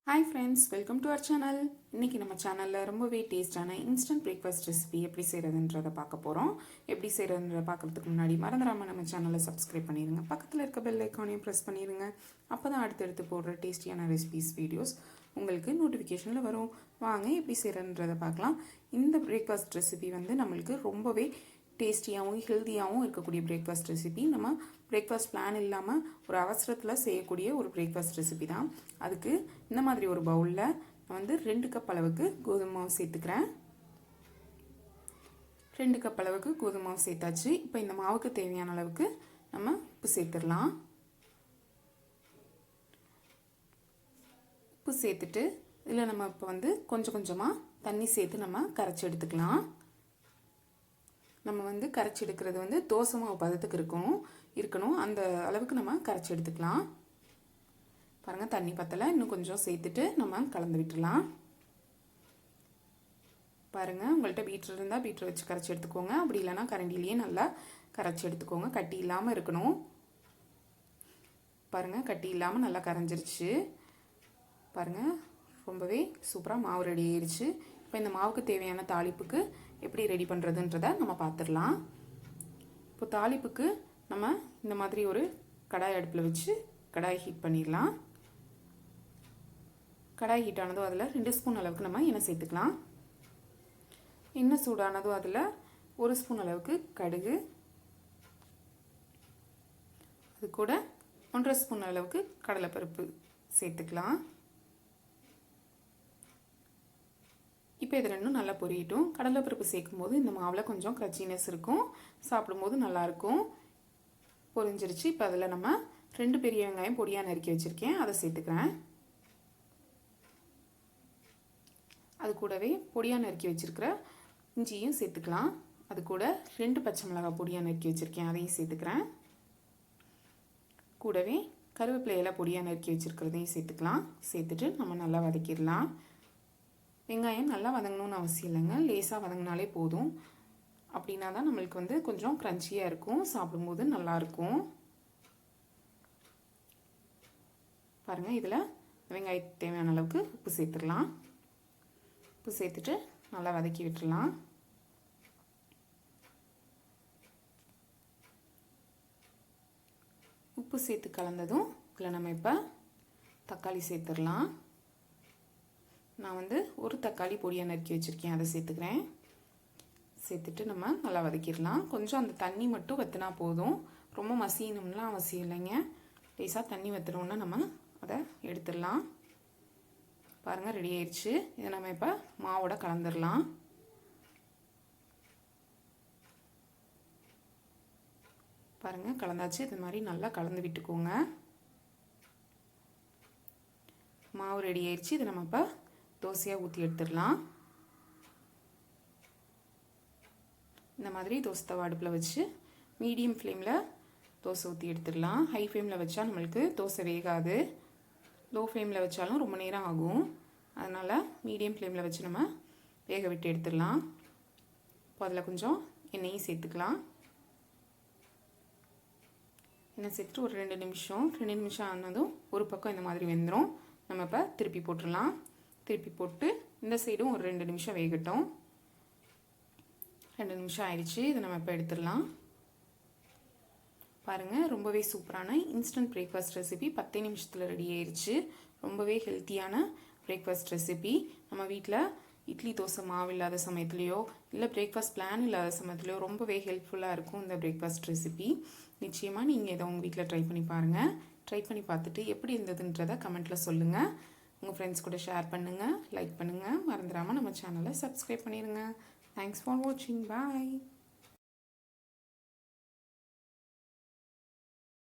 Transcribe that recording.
Hi friends, welcome to our channel. இன்னைக்கு நம்ம சேனல்ல ரொம்பவே டேஸ்டான இன்ஸ்டன்ட் பிரேக்ஃபாஸ்ட் ரெசிபி எப்படி செய்யறதுன்றத பார்க்க போறோம். எப்படி செய்யறதுன்றத பார்க்கிறதுக்கு முன்னாடி மறந்துடாம நம்ம சேனலை சப்ஸ்கிரைப் பண்ணிருங்க. பக்கத்துல இருக்க பெல் ஐகானையும் பிரஸ் பண்ணிருங்க. அப்பதான் அடுத்தடுத்து போடுற டேஸ்டியான ரெசிபிஸ் வீடியோஸ் உங்களுக்கு நோட்டிஃபிகேஷன்ல வரும். வாங்க எப்படி செய்யறதுன்றத பார்க்கலாம். இந்த பிரேக்ஃபாஸ்ட் ரெசிபி வந்து நம்மளுக்கு ரொம்பவே டேஸ்டியாகவும் ஹெல்த்தியாகவும் இருக்கக்கூடிய பிரேக்ஃபாஸ்ட் ரெசிபி. நம்ம பிரேக்ஃபாஸ்ட் பிளான் இல்லாமல் ஒரு அவசரத்தில் செய்யக்கூடிய ஒரு பிரேக்ஃபாஸ்ட் ரெசிபி தான். அதுக்கு இந்த மாதிரி ஒரு பவுலில் நான் வந்து 2 கப் அளவுக்கு கோதுமை மாவு சேர்த்துக்கிறேன். 2 கப் அளவுக்கு கோதுமை மாவு சேர்த்தாச்சு. இப்போ இந்த மாவுக்கு தேவையான அளவுக்கு நம்ம உப்பு சேர்த்துடலாம். உப்பு சேர்த்துட்டு இதில் நம்ம இப்போ வந்து கொஞ்சம் கொஞ்சமாக தண்ணி சேர்த்து நம்ம கரைச்சி எடுத்துக்கலாம். நம்ம வந்து கரைச்சி எடுக்கிறது வந்து தோசை மாவு பதத்துக்கு இருக்கணும் அந்த அளவுக்கு நம்ம கரைச்சி எடுத்துக்கலாம். பாருங்கள், தண்ணி பத்தலை, இன்னும் கொஞ்சம் சேர்த்துட்டு நம்ம கலந்து விட்டுடலாம். பாருங்கள், உங்கள்கிட்ட பீட்ரு இருந்தால் பீட்ரு வச்சு கரைச்சி எடுத்துக்கோங்க. அப்படி இல்லைன்னா கரண்டிலேயே நல்லா கரைச்சி எடுத்துக்கோங்க. கட்டி இல்லாமல் இருக்கணும். பாருங்கள், கட்டி இல்லாமல் நல்லா கரைஞ்சிருச்சு. பாருங்கள், ரொம்பவே சூப்பராக மாவு ரெடி ஆயிடுச்சு. இப்போ இந்த மாவுக்கு தேவையான தாளிப்புக்கு எப்படி ரெடி பண்ணுறதுன்றதை நம்ம பார்த்துடலாம். இப்போ தாளிப்புக்கு நம்ம இந்த மாதிரி ஒரு கடாய் அடுப்பில் வச்சு கடாய் ஹீட் பண்ணிடலாம். கடாய் ஹீட் ஆனதும் அதில் 2 ஸ்பூன் அளவுக்கு நம்ம எண்ணெய் சேர்த்துக்கலாம். எண்ணெய் சூடானதும் அதில் 1 ஸ்பூன் அளவுக்கு கடுகு, அது கூட 1.5 ஸ்பூன் அளவுக்கு கடலைப்பருப்பு சேர்த்துக்கலாம். இப்போ இது ரெண்டும் நல்லா பொரியட்டும். கடலைப்பருப்பு சேர்க்கும் போது இந்த மாவில் கொஞ்சம் கிரச்சினஸ் இருக்கும், சாப்பிடும்போது நல்லாயிருக்கும். பொரிஞ்சிருச்சு. இப்போ அதில் நம்ம 2 பெரிய வெங்காயம் பொடியாக நறுக்கி வச்சுருக்கேன், அதை சேர்த்துக்கிறேன். அது கூடவே பொடியாக நறுக்கி வச்சுருக்கிற இஞ்சியும் சேர்த்துக்கலாம். அது கூட 2 பச்சை மிளகாய் பொடியாக நறுக்கி வச்சுருக்கேன், அதையும் சேர்த்துக்கிறேன். கூடவே கருவேப்பிலையெல்லாம் பொடியாக நறுக்கி வச்சுருக்கிறதையும் சேர்த்துக்கலாம். சேர்த்துட்டு நம்ம நல்லா வதக்கிடலாம். வெங்காயம் நல்லா வதங்கணும்னு அவசியம் இல்லைங்க, லேசாக வதங்கினாலே போதும். அப்படின்னா தான் நம்மளுக்கு வந்து கொஞ்சம் க்ரன்ச்சியாக இருக்கும், சாப்பிடும்போது நல்லாயிருக்கும். பாருங்கள், இதில் வெங்காயத்துக்கு தேவையான அளவுக்கு உப்பு சேர்த்துடலாம். உப்பு சேர்த்துட்டு நல்லா வதக்கி விட்டுடலாம். உப்பு சேர்த்து கலந்ததும் இதில் நம்ம இப்போ தக்காளி சேர்த்துடலாம். நான் வந்து ஒரு தக்காளி பொடியாக நறுக்கி வச்சுருக்கேன், அதை சேர்த்துக்கிறேன். சேர்த்துட்டு நம்ம நல்லா வதக்கிடலாம். கொஞ்சம் அந்த தண்ணி மட்டும் வற்றினா போதும், ரொம்ப மசியணும்லாம் அவசியம் இல்லைங்க. லேசாக தண்ணி வற்றினோன்னா நம்ம அதை எடுத்துடலாம். பாருங்கள், ரெடி ஆயிடுச்சு. இதை நம்ம இப்போ மாவோட கலந்துடலாம். பாருங்கள், கலந்தாச்சு. இது மாதிரி நல்லா கலந்து விட்டுக்கோங்க. மாவு ரெடி ஆயிடுச்சு. இதை நம்ம இப்போ தோசையாக ஊற்றி எடுத்துடலாம். இந்த மாதிரி தோசை தவா அடுப்பில் வச்சு மீடியம் ஃப்ளேமில் தோசை ஊற்றி எடுத்துடலாம். ஹை ஃப்ளேமில் வச்சா நம்மளுக்கு தோசை வேகாது, லோ ஃப்ளேமில் வச்சாலும் ரொம்ப நேரம் ஆகும். அதனால் மீடியம் ஃப்ளேமில் வச்சு நம்ம வேக விட்டு எடுத்துடலாம். இப்போ அதில் கொஞ்சம் எண்ணெயும் சேர்த்துக்கலாம். எண்ணெய் சேர்த்துட்டு ஒரு 2 நிமிஷம் ஆனதும் ஒரு பக்கம் இந்த மாதிரி வெந்துடும். நம்ம இப்போ திருப்பி போட்டுடலாம். திருப்பி போட்டு இந்த சைடும் ஒரு 2 நிமிஷம் வேகட்டும். 2 நிமிஷம் ஆயிடுச்சு. இதை நம்ம இப்போ எடுத்துடலாம். பாருங்கள், ரொம்பவே சூப்பரான இன்ஸ்டன்ட் பிரேக்ஃபாஸ்ட் ரெசிபி 10 நிமிஷத்தில் ரெடி ஆயிடுச்சு. ரொம்பவே ஹெல்த்தியான பிரேக்ஃபாஸ்ட் ரெசிபி. நம்ம வீட்டில் இட்லி தோசை மாவு இல்லாத சமயத்துலேயோ இல்லை பிரேக்ஃபாஸ்ட் பிளான் இல்லாத சமயத்துலையோ ரொம்பவே ஹெல்ப்ஃபுல்லாக இருக்கும் இந்த பிரேக்ஃபாஸ்ட் ரெசிபி. நிச்சயமாக நீங்கள் இதை உங்கள் வீட்டில் ட்ரை பண்ணி பாருங்கள். ட்ரை பண்ணி பார்த்துட்டு எப்படி இருந்ததுன்றதை கமெண்ட்டில் சொல்லுங்கள். உங்கள் ஃப்ரெண்ட்ஸ் கூட ஷேர் பண்ணுங்கள், லைக் பண்ணுங்கள். மறந்துடாமல் நம்ம சேனலை சப்ஸ்கிரைப் பண்ணிடுங்க. தேங்க்ஸ் ஃபார் வாட்சிங். பாய்.